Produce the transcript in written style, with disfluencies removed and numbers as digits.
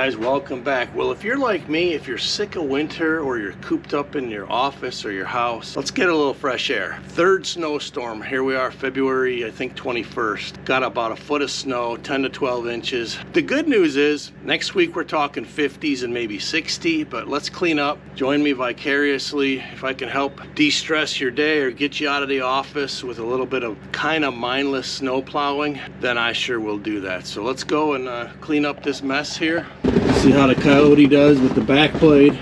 guys, welcome back. Well, if you're like me, if you're sick of winter or you're cooped up in your office or your house, let's get a little fresh air. Third snowstorm. Here we are, February, I think 21st. Got about a foot of snow, 10 to 12 inches. The good news is next week we're talking 50s and maybe 60, but let's clean up. Join me vicariously. If I can help de-stress your day or get you out of the office with a little bit of kind of mindless snow plowing, then I sure will do that. So let's go and clean up this mess here. See how the Coyote does with the back blade.